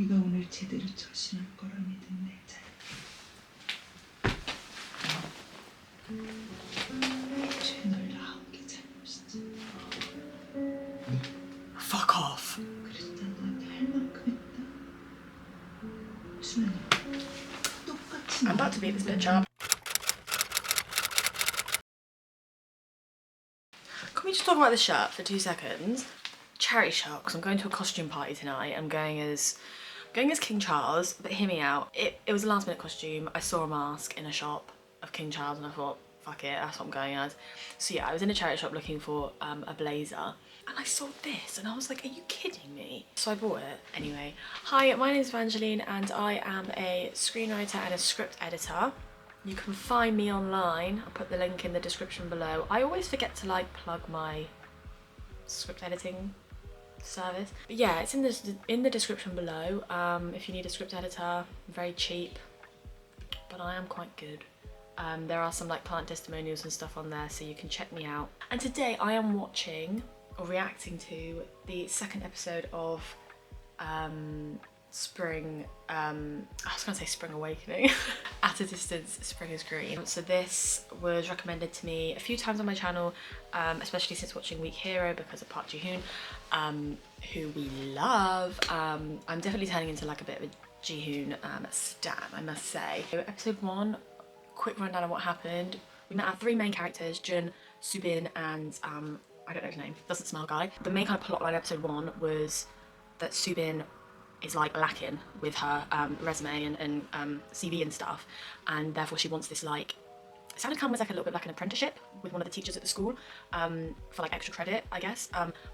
네가 오늘 제대로 처신할 거라 믿은 내 자. 널 낳은 게 잘못이지. Fuck off. 그래도 난 너한테 할 만큼 했다. 준아, 똑같이. I'm about to beat this bitch up. Can we just talk about the shirt for 2 seconds? Charity shop, because I'm going to a costume party tonight. I'm going as King Charles, but hear me out. It was a last minute costume. I saw a mask in a shop of King Charles and I thought, fuck it, that's what I'm going as. So yeah, I was in a charity shop looking for a blazer and I saw this and I was like, are you kidding me? So I bought it. Anyway, hi, my name is Evangeline and I am a screenwriter and a script editor. You can find me online. I'll put the link in the description below. I always forget to like plug my script editing service. But yeah, it's in the description below. If you need a script editor, very cheap, but I am quite good. There are some like client testimonials and stuff on there, so you can check me out. And today I am watching or reacting to the 2nd episode of Spring, I was gonna say Spring Awakening. At a Distance, Spring is Green. So this was recommended to me a few times on my channel, especially since watching Weak Hero because of Park Ji-hoon, who we love. I'm definitely turning into like a bit of a Ji-hoon stan, I must say. So episode 1, quick rundown of what happened. We met our 3 main characters, Jun, Subin, and I don't know his name, doesn't smell guy. The main kind of plotline of episode 1 was that Subin is like lacking with her resume and CV and stuff, and therefore she wants this like, it sounded kind of like a little bit like an apprenticeship with one of the teachers at the school for like extra credit, I guess,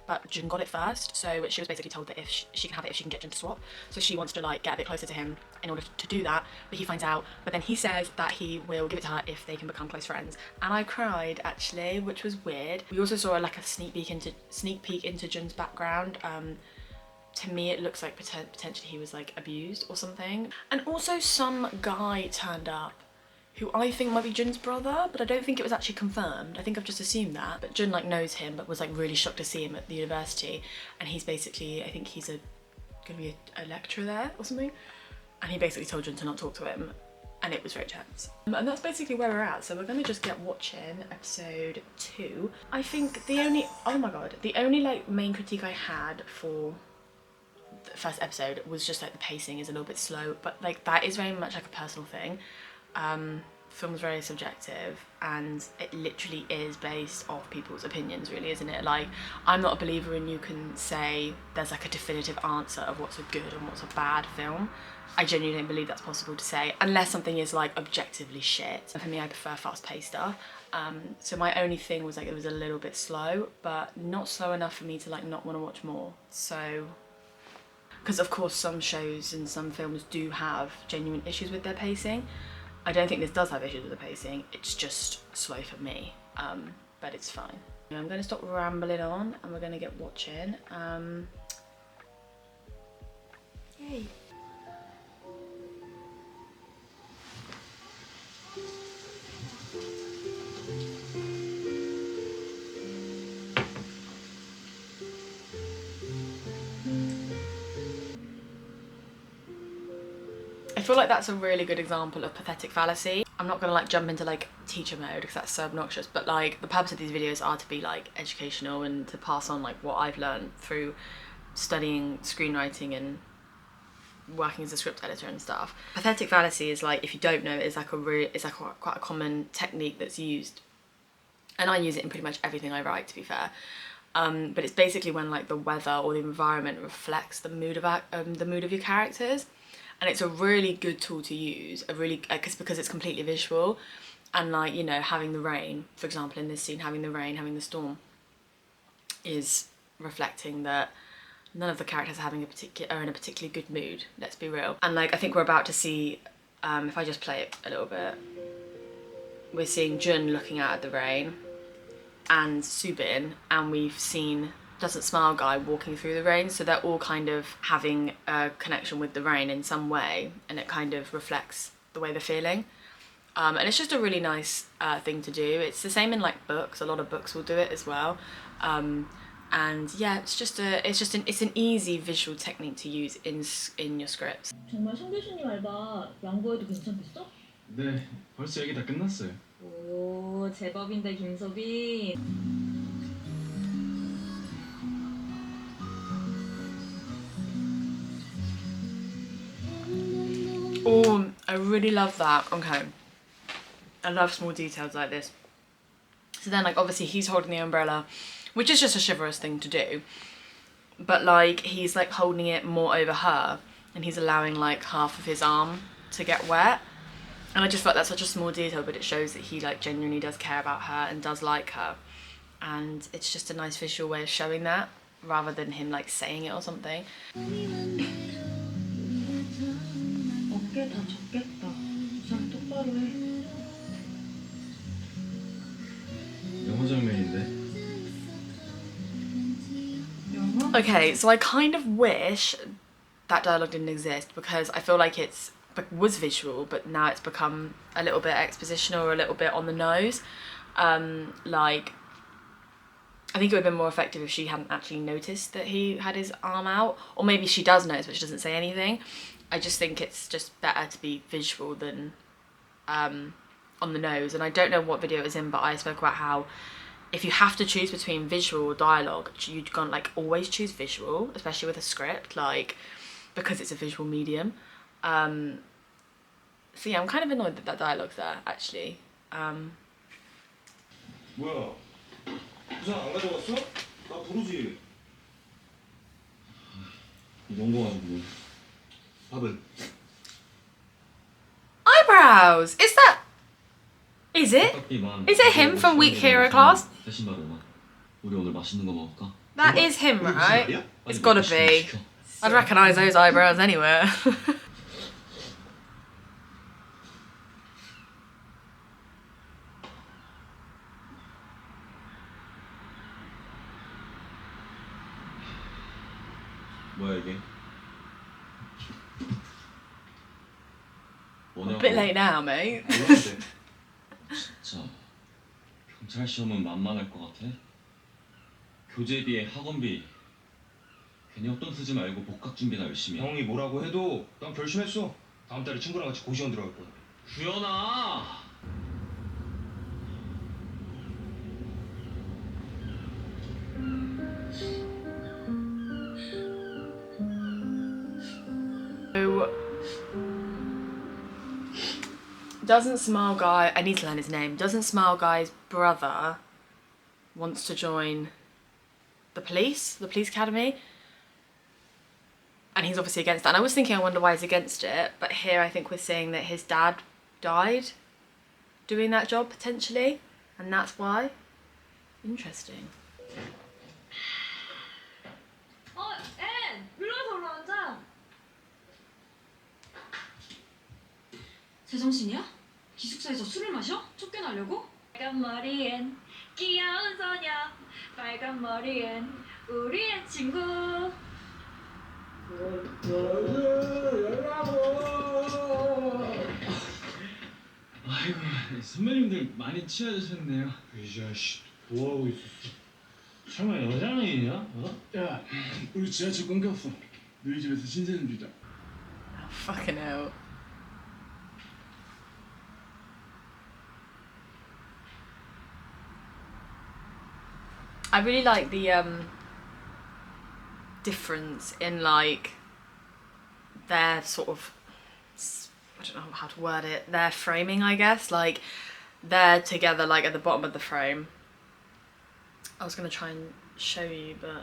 but Jun got it first, so she was basically told that if she can have it if she can get Jun to swap, so she wants to like get a bit closer to him in order to do that, but he finds out, but then he says that he will give it to her if they can become close friends, and I cried actually, which was weird. We also saw like a sneak peek into Jun's background. To me it looks like potentially he was like abused or something. And also some guy turned up who I think might be Jun's brother, but I don't think it was actually confirmed. I think I've just assumed that. But Jun like knows him, but was like really shocked to see him at the university. And he's basically, I think he's gonna be a lecturer there or something. And he basically told Jun to not talk to him. And it was very tense. And that's basically where we're at. So we're gonna just get watching episode 2. I think the only, oh my God, the only like main critique I had for the first episode was just like the pacing is a little bit slow, but like that is very much like a personal thing. Film's very subjective and it literally is based off people's opinions, really, isn't it? Like, I'm not a believer in you can say there's like a definitive answer of what's a good and what's a bad film. I genuinely don't believe that's possible to say unless something is like objectively shit. And for me, I prefer fast-paced stuff. So my only thing was like it was a little bit slow, but not slow enough for me to like not want to watch more. So, because of course some shows and some films do have genuine issues with their pacing. I don't think this does have issues with the pacing, it's just slow for me, but it's fine. I'm going to stop rambling on and we're going to get watching. Yay. I feel like that's a really good example of pathetic fallacy. I'm not gonna like jump into like teacher mode because that's so obnoxious, but like the purpose of these videos are to be like educational and to pass on like what I've learned through studying screenwriting and working as a script editor and stuff. Pathetic fallacy is like, if you don't know, it's like quite a common technique that's used, and I use it in pretty much everything I write, to be fair. But it's basically when like the weather or the environment reflects the mood of your characters. And it's a really good tool to use, because it's completely visual, and like, you know, having the rain, for example, in this scene, having the storm is reflecting that none of the characters are in a particularly good mood, let's be real. And like, I think we're about to see, if I just play it a little bit, we're seeing Jun looking out at the rain and Subin, and we've seen Doesn't Smile guy walking through the rain, so they're all kind of having a connection with the rain in some way, and it kind of reflects the way they're feeling. And it's just a really nice thing to do. It's the same in like books, a lot of books will do it as well. And yeah, it's an easy visual technique to use in your scripts. 정말 송 교수님 알바 양보해도 괜찮겠어? 네, 벌써 얘기 다 끝났어요. 오, 제법인데 김소빈. Oh, I really love that. Okay. I love small details like this. So then, like, obviously he's holding the umbrella, which is just a chivalrous thing to do. But, like, he's, like, holding it more over her, and he's allowing, like, half of his arm to get wet. And I just felt that's such a small detail, but it shows that he, like, genuinely does care about her and does like her. And it's just a nice visual way of showing that, rather than him, like, saying it or something. 어깨 다 젖겠다. 좀 똑바로 해. 영화 장면인데. 영화? Okay, so I kind of wish that dialogue didn't exist, because I feel like it was visual, but now it's become a little bit expositional or a little bit on the nose. Like, I think it would have been more effective if she hadn't actually noticed that he had his arm out, or maybe she does notice but she doesn't say anything. I just think it's just better to be visual than on the nose. And I don't know what video it was in, but I spoke about how if you have to choose between visual or dialogue, you can't, like, always choose visual, especially with a script, like, because it's a visual medium. So yeah, I'm kind of annoyed that that dialogue's there, actually. 뭐야? 부산 안 가져갔어? 나 부르지. 이런 거 가지고 밥을. Eyebrows! Is it? Is it him from Week Hero class? 대신 말해봐. 우리 오늘 맛있는 거 먹을까? That is him, 무슨 right? 말이야? It's gotta be. 시켜. I'd recognise those eyebrows anywhere. 뭐야 이게? A bit late now, mate. 몰랐는데. 진짜 경찰 시험은 만만할 것 같아? 교재비에 학원비 괜히 헛돈 쓰지 말고 복학 준비나 열심히 해. 형이 뭐라고 해도 난 결심했어. 다음 달에 친구랑 같이 고시원 들어갈 거야. 구현아! So, Doesn't Smile Guy, I need to learn his name, Doesn't Smile Guy's brother wants to join the police academy, and he's obviously against that. And I was thinking, I wonder why he's against it, but here I think we're seeing that his dad died doing that job potentially, and that's why. Interesting. 앤! 일로와서 올라앉아. 제정신이야? 기숙사에서 술을 마셔? 쫓겨나려고? 빨간 머리엔 귀여운 소녀, 빨간 머리엔 우리의 친구. 아이고 선배님들 많이 취하셨네요. 이 자식 뭐하고 있었어? 설마 여장이냐? 어? 야 우리 지하철 끊겼어. 너희 집에서 신세 좀 주자. Oh, fucking hell. I really like the difference in, like, their sort of, I don't know how to word it, their framing, I guess. Like, they're together, like, at the bottom of the frame. I was gonna try and show you, but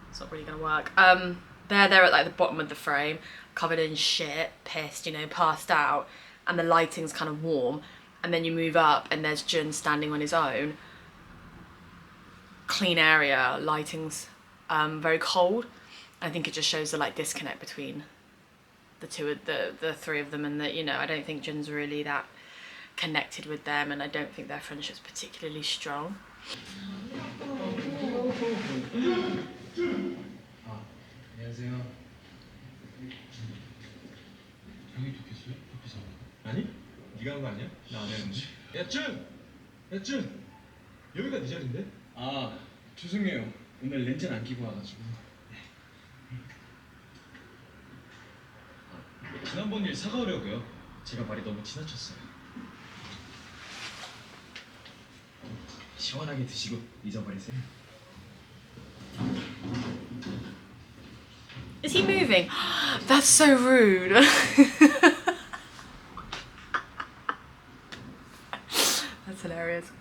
it's not really gonna work. They're at, like, the bottom of the frame, covered in shit, pissed, you know, passed out, and the lighting's kind of warm. And then you move up and there's Jun standing on his own. Clean area, lighting's very cold. I think it just shows the, like, disconnect between the three of them, and that, you know, I don't think Jun's really that connected with them, and I don't think their friendship's particularly strong. 안녕하세요. 형이 도끼수야? 도끼 잡아. 아니? 네가 한 거 아니야? 나 안 했는데. 야 준! 야 준! 여기가 네 자리인데? 아 죄송해요. 오늘 렌즈를 안 끼고 와가지고. 지난번 일 사과하려고요. 제가 말이 너무 지나쳤어요. 시원하게 드시고 잊어버리세요. Is he moving? That's so rude. That's hilarious.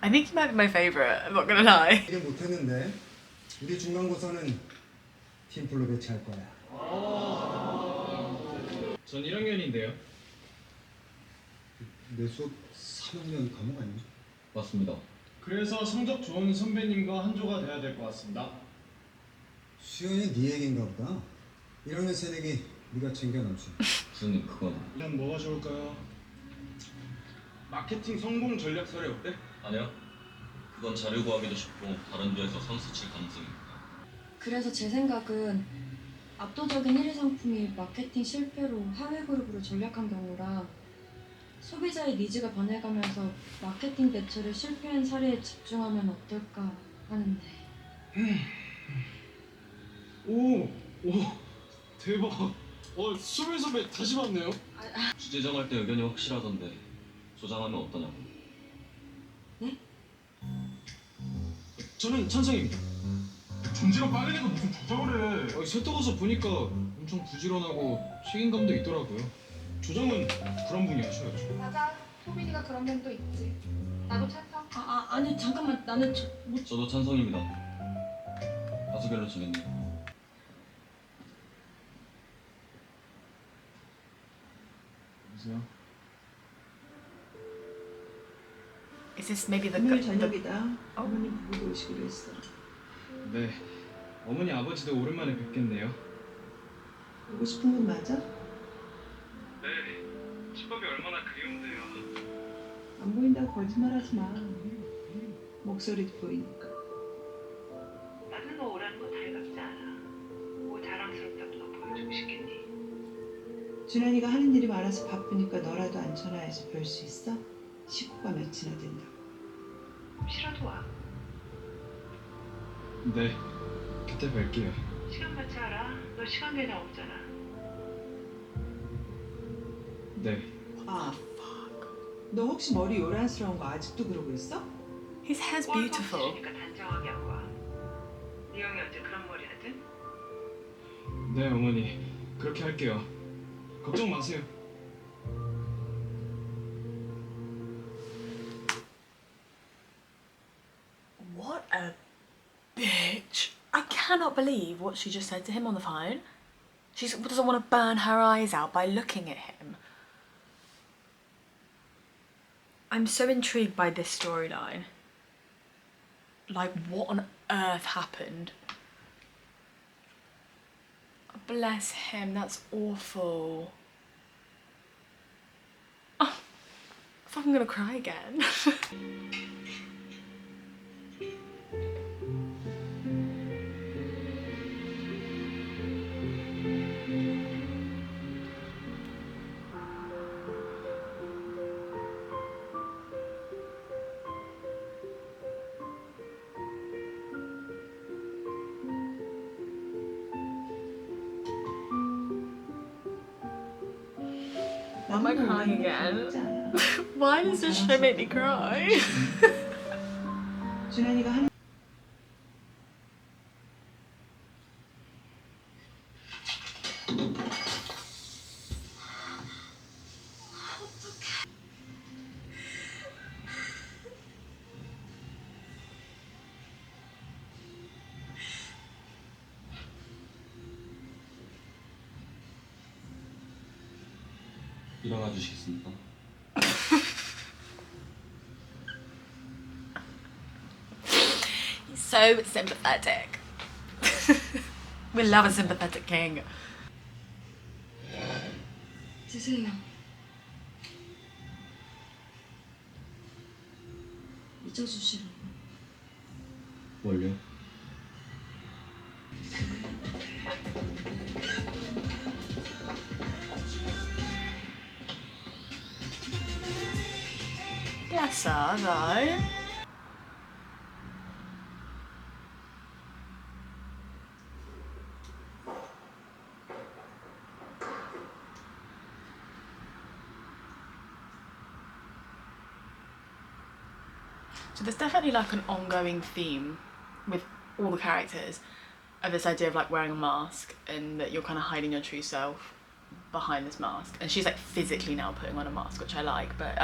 I think he might be my favourite, I'm not gonna lie. 이게 못했는데 우리 중간고사는 팀플로 배치할 거야. 전 1학년인데요. 내 수업 3학년 과목 아니야? 맞습니다. 그래서 성적 좋은 선배님과 한조가 돼야 될 것 같습니다. 수연이 네 얘기인가 보다. 1학년 새내기 네가 챙겨놓지. 교수님 그건 일단 뭐가 좋을까요? 마케팅 성공 전략 사례 어때? 아니요. 그건 자료 구하기도 쉽고 다른 주에서 선수 칠 가능성이 있다. 그래서 제 생각은 압도적인 1위 상품이 마케팅 실패로 하위 그룹으로 전략한 경우랑 소비자의 니즈가 변해가면서 마케팅 대처를 실패한 사례에 집중하면 어떨까 하는데. 오 대박. 수빈 선배 다시 봤네요. 주제 정할 때 의견이 확실하던데 조장하면 어떠냐고. 저는 찬성입니다. 존재가 빨리니까 무슨 조작을 해. 세터 가서 보니까 엄청 부지런하고 책임감도 있더라고요. 조정은 그런 분이 하셔야죠. 맞아. 소민이가 그런 면도 있지. 나도 찬성. 아니 잠깐만, 나는 저도 찬성입니다. 다수결로 정했네요. 여보세요? Is this maybe 오늘 the 저녁이다. 어머님 보고 오시기로 했어. 네. 어머니 아버지도 오랜만에 뵙겠네요. 보고 싶은 분 맞아? 네. 집밥이 얼마나 그리운데요. 안 보인다고 거짓말하지 마. 목소리도 보이니까. 나는 너 오라는 거 달갑지 않아. 뭐 자랑스럽다고 너 보여주고 싶겠니? 준환이가 하는 일이 많아서 바쁘니까 너라도 안 전화해서 볼 수 있어? 식구가 몇이나 된다고. 싫어도 와. 네. 그때 뵐게요. 시간 맞춰 알아. 너 시간 개념 없잖아. 네. 아, 너 혹시 머리 요란스러운 거 아직도 그러고 있어? His hair's beautiful. 그러니까 단정하게 하고 와. 네 형이 언제 그런 머리 하든? 네 어머니. 그렇게 할게요. 걱정 마세요. What a bitch. I cannot believe what she just said to him on the phone. She doesn't want to burn her eyes out by looking at him. I'm so intrigued by this storyline. Like, what on earth happened? Bless him, that's awful. Oh, I thought I'm gonna cry again. Am I crying again? Why does this show make me cry? 준환이가 한 일어나 주시겠습니까? He's so sympathetic. We love a sympathetic king. 드세요. 잊어주시라고. 뭘요? Bless her, though. So there's definitely like an ongoing theme with all the characters of this idea of like wearing a mask and that you're kind of hiding your true self behind this mask. And she's like physically now putting on a mask, which I like, but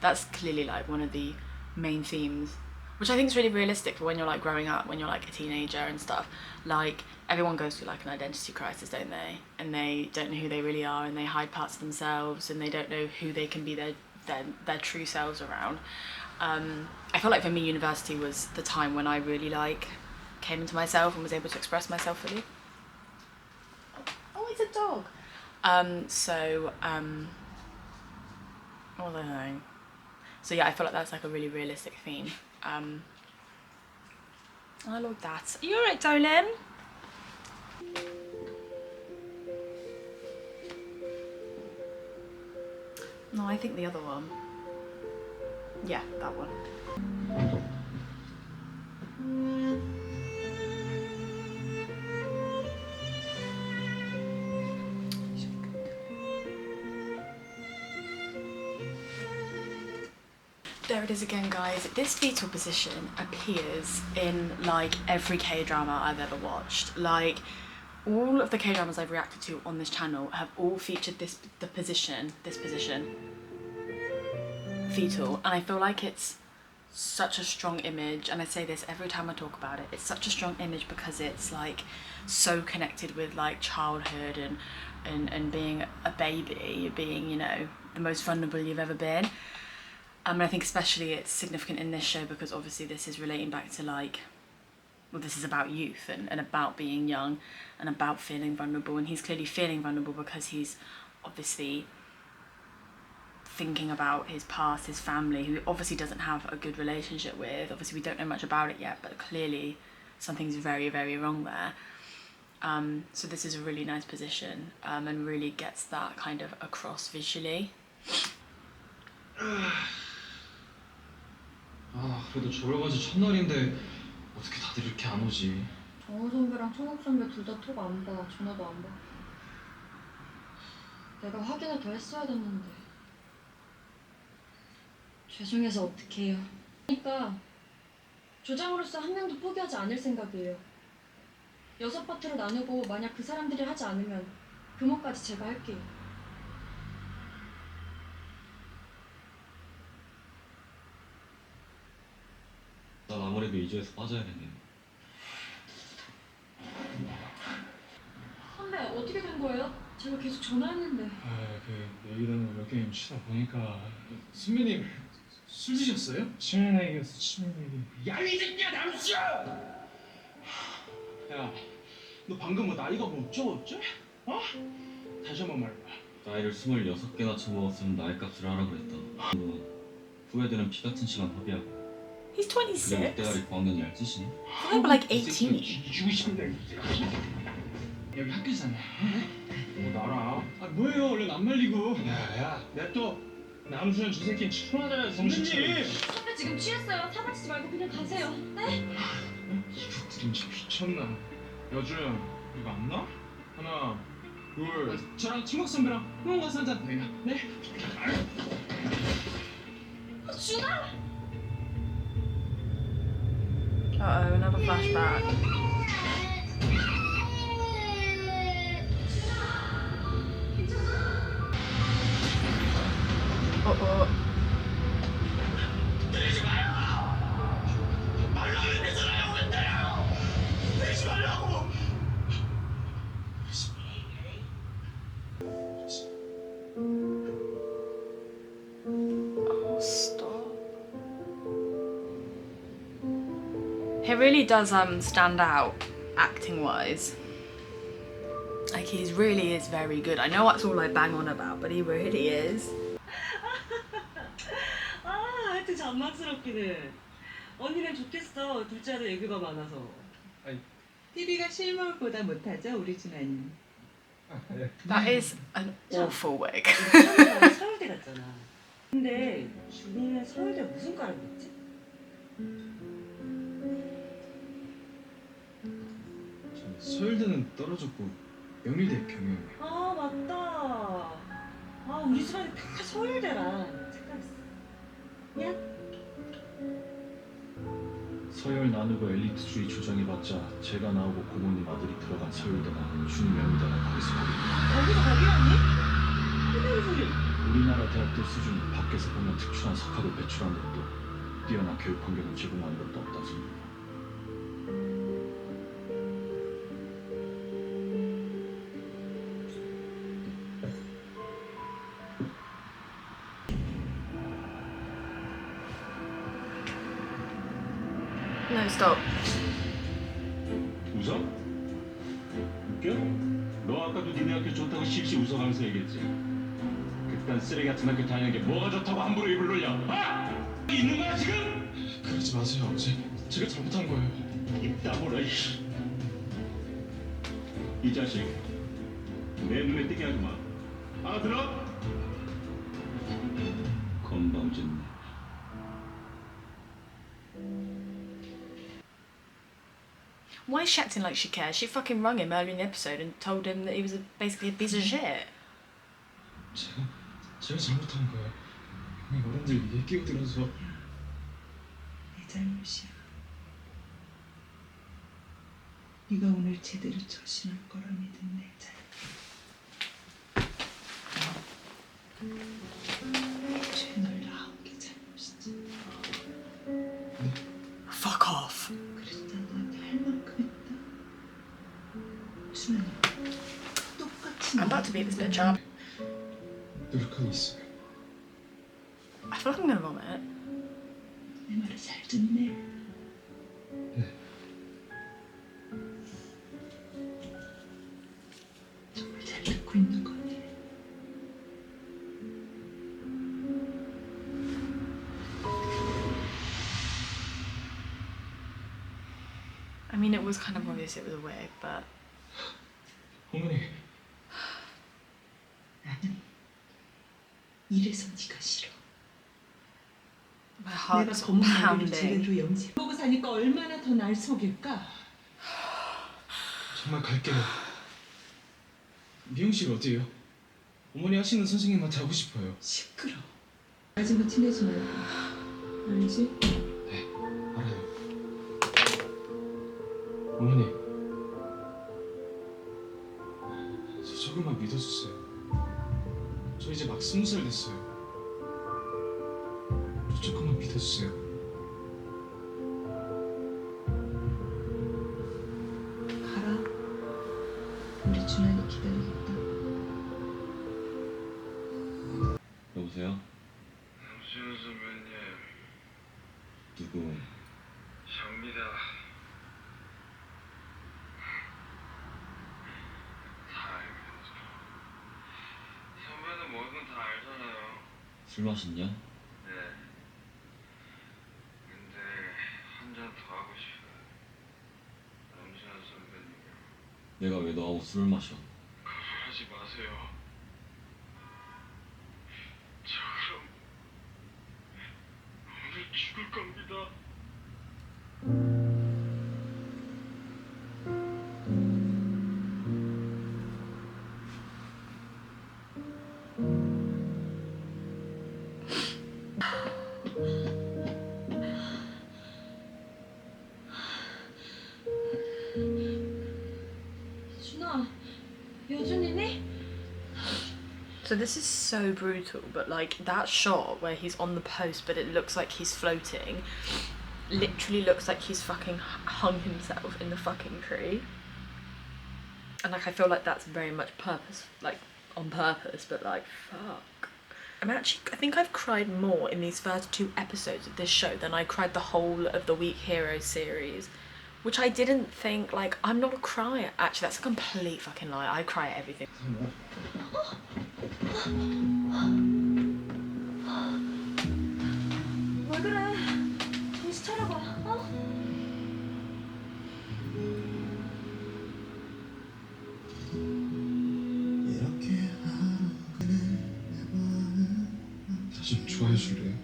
that's clearly like one of the main themes, which I think is really realistic for when you're like growing up, when you're like a teenager and stuff. Like everyone goes through like an identity crisis, don't they? And they don't know who they really are, and they hide parts of themselves, and they don't know who they can be their true selves around. I feel like for me, university was the time when I really like came into myself and was able to express myself fully. Oh, it's a dog. What was I saying? So yeah, I feel like that's like a really realistic theme. I like that. Are you alright, darling? No, I think the other one. Yeah, that one. There it is again, guys. This fetal position appears in like every K-drama I've ever watched. Like all of the K-dramas I've reacted to on this channel have all featured this position, fetal, and I feel like it's such a strong image, and I say this every time I talk about it, it's such a strong image because it's like so connected with like childhood and being a baby, being, you know, the most vulnerable you've ever been. And I think especially it's significant in this show because obviously this is relating back to like, well, this is about youth and about being young and about feeling vulnerable, and he's clearly feeling vulnerable because he's obviously thinking about his past, his family, who obviously doesn't have a good relationship with. Obviously we don't know much about it yet, but clearly something's very, very wrong there. So this is a really nice position and really gets that kind of across visually. 아, 그래도 저러가지 첫날인데 어떻게 다들 이렇게 안 오지? 정우 선배랑 청욱 선배 둘 다 톡 안 봐. 전화도 안 봐. 내가 확인을 더 했어야 됐는데. 죄송해서 어떡해요. 그러니까 조장으로서 한 명도 포기하지 않을 생각이에요. 6파트로 나누고 만약 그 사람들이 하지 않으면 금호까지 제가 할게요. 난 아무래도 2조에서 빠져야겠네. 선배 어떻게 된 거예요? 제가 계속 전화했는데. 내일은 몇 게임 치다 보니까 선배님 술 드셨어요? 치매 얘기였어, 치매 얘기. 야, 이 새끼야, 남수야! 야, 너 방금 뭐 나이가 뭐 어쩌고? 어? 다시 한번 말해봐. 나이를 26개나 처먹었으면 나이 값을 하라 그랬다. 너 후회되는 피 같은 시간 허비하고. He's 그리고 26. 이때가리 9학년 얄짓이니? They were like 18. 뒤지고 싶은데. 여기 학교잖아. 뭐 나라? 아 뭐예요? 얼른 안 말리고. 야, 냅둬. 남수현 저 새끼 천하잖아, 선배님. 선배 지금 취했어요. 사과치지 말고 그냥 가세요. 네? 이것들은 참 미쳤나? 여준, 이거 안 나? 하나, 둘. 저랑 친구 선배랑 학원 가서 한잔 해요. 네? 준아! Uh-oh, another flashback. Uh-oh. Oh, stop. He really does stand out acting wise. Like he really is very good. I know that's all I bang on about, but he really is. 아, 하여튼 잔망스럽긴 해. 언니는 좋겠어. 둘째 아들 애교가 많아서. TV가 실물보다 못하죠, 우리 준아님. That is an awful wig. 준이가 서울대 갔잖아. 근데 준이는 서울대 무슨 과를 갔지? 서울대는 떨어졌고 영일대 경영이야. 아, 맞다. 아, 우리 집안이 다 서울대라. 착각했어. 미안. 나누고 엘리트주의 조장해봤자 제가 나오고 고모님 아들이 들어간 서울대나 주님 명의대나 거기서 거기서 거기라니? 무슨 소리? 우리나라 대학들 수준 밖에서 보면 특출한 석학을 배출하는 것도 뛰어난 교육 환경을 제공하는 것도 없다 소리입니다. No, stop. 웃어? 웃겨? 너 아까도 니네 학교 좋다고 실시 웃어가면서 얘기했지. 그딴 쓰레기 같은 학교 다니는 게 뭐가 좋다고 함부로 입을 놀려? 아! 있는 거야 지금? 그러지 마세요 아버지. 제가 잘못한 거예요. 입 다물어. 이 자식 내 눈에 띄게 하지 마. 알아들어? 건방진네. Why is she acting like she cares? She fucking rung him earlier in the episode and told him that he was basically a piece of shit. 제가 잘못한 거예요. 형이 어른들 얘기에 끼어들어서. 내 잘못이야. 네가 오늘 제대로 처신할 거라 믿은 내 잘못. 애초에 널 낳은 게 잘못이지. Fuck off. 그래도 난 너한테 할 만큼 했다. 준환이 똑같이 I'm about to beat this bitch up. 노력하고 있어요. I feel like I'm gonna vomit. 내 말을 잘 듣네. 정말 잘 듣고 있는 거네. I mean, it was kind of obvious it was a wig, but 어머니. 나는 이래서 네가 싫어. my heart 내가 was 검은 머리를 pounding. 제대로 염색 보고 사니까 얼마나 더 날 속일까? 정말 갈게요. 미용실 어디예요? 어머니 하시는 선생님한테 하고 싶어요. 시끄러. 가진 거 티내지 말고. 알지? 네, 알아요. 어머니, 저 조금만 믿어주세요. 저 이제 막 20살 됐어요. 저 조금만 믿어주세요. 가라. 우리 준환이 기다리겠다. 여보세요? 남준 선배님, 누구? 접니다. 다 알면서. 선배는 뭐든 다 알잖아요. 술 마셨냐? 네. 근데 한 잔 더 하고 싶어요. 남준 선배님이랑. 내가 왜 너하고 술을 마셔? 거절하지 마세요. 저 그럼 오늘 죽을 겁니다. 준아, 여준이니? So this is so brutal, but like that shot where he's on the post but it looks like he's floating literally looks like he's fucking hung himself in the fucking tree. And like I feel like that's very much purpose, like on purpose, but like fuck. I think I've cried more in these first 2 episodes of this show than I cried the whole of the Weak Hero series, which I didn't think, like, I'm not a crier. Actually, that's a complete fucking lie. I cry at everything. 왜 그래? 정신 차려봐. 어? 이렇게 다시 좀 좋아해 줄래요?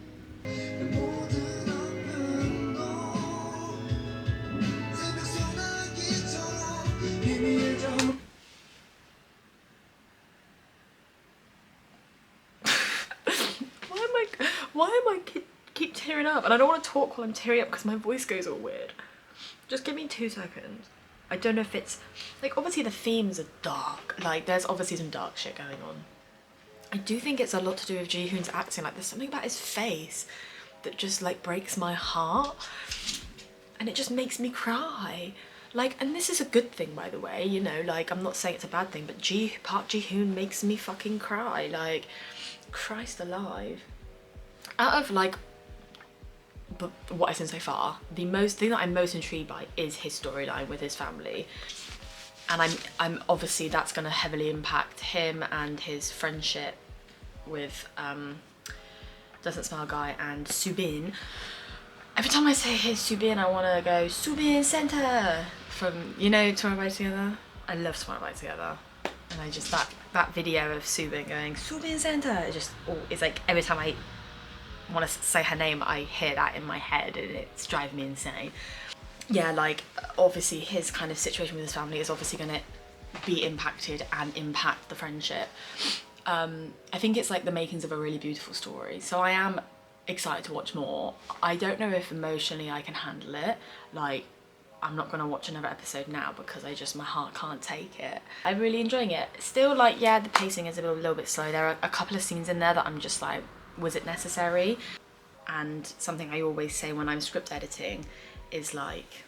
Why am I keep tearing up? And I don't want to talk while I'm tearing up because my voice goes all weird. Just give me 2 seconds. I don't know if it's, like, obviously the themes are dark. Like, there's obviously some dark shit going on. I do think it's a lot to do with Ji-hoon's acting. Like, there's something about his face that just, like, breaks my heart. And it just makes me cry. Like, and this is a good thing, by the way, you know, like, I'm not saying it's a bad thing, but Park Ji-hoon makes me fucking cry. Like, Christ alive. Out of, like, what I've seen so far, the thing that I'm most intrigued by is his storyline with his family. And I'm obviously that's going to heavily impact him and his friendship with Doesn't Smile Guy and Subin. Every time I say his Subin, I want to go Subin Center from, you know, Tomorrow By Together. I love Tomorrow By Together, and I just that video of Subin going Subin Center, it just it's like every time I want to say her name, I hear that in my head, and it's driving me insane. Yeah, like, obviously his kind of situation with his family is obviously going to be impacted and impact the friendship. I think it's like the makings of a really beautiful story, so I am excited to watch more. I don't know if emotionally I can handle it. Like, I'm not gonna watch another episode now because my heart can't take it. I'm really enjoying it. Still, like, yeah, the pacing is a little bit slow. There are a couple of scenes in there that I'm just like, was it necessary? And something I always say when I'm script editing is like,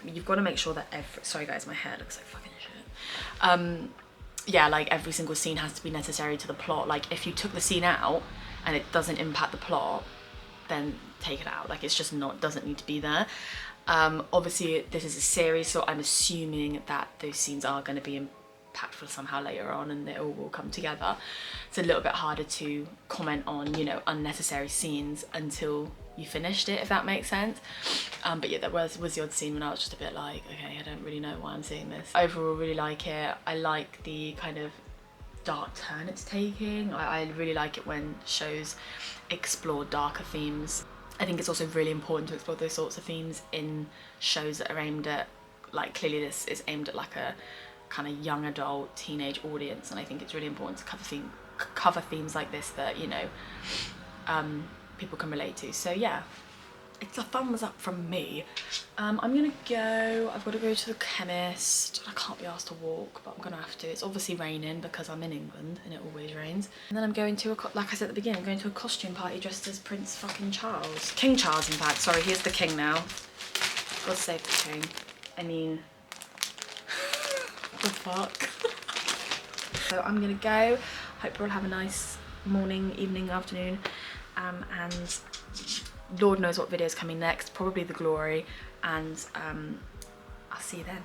you've got to make sure that sorry guys, my hair looks like fucking shit. Yeah, like, every single scene has to be necessary to the plot. Like, if you took the scene out and it doesn't impact the plot, then take it out. Like, it's just not, doesn't need to be there. Obviously this is a series, so I'm assuming that those scenes are going to be impactful somehow later on and they all will come together. It's a little bit harder to comment on, you know, unnecessary scenes until you finished it, if that makes sense. But yeah, there was the odd scene when I was just a bit like, okay, I don't really know why I'm seeing this. Overall, really like it. I like the kind of dark turn it's taking. I really like it when shows explore darker themes. I think it's also really important to explore those sorts of themes in shows that are aimed at, like, clearly this is aimed at like a kind of young adult teenage audience, and I think it's really important to cover themes like this that, you know, people can relate to. So yeah, it's a thumbs up from me. I'm gonna go, I've got to go to the chemist. I can't be asked to walk, but I'm gonna have to. It's obviously raining because I'm in England and it always rains. And then I'm going to like I said at the beginning, I'm going to a costume party dressed as Prince fucking Charles. King Charles, in fact. Sorry, here's the king now. God save the king. I mean, what the fuck? So I'm gonna go. Hope you all have a nice morning, evening, afternoon, and Lord knows what video is coming next, probably the glory, and I'll see you then.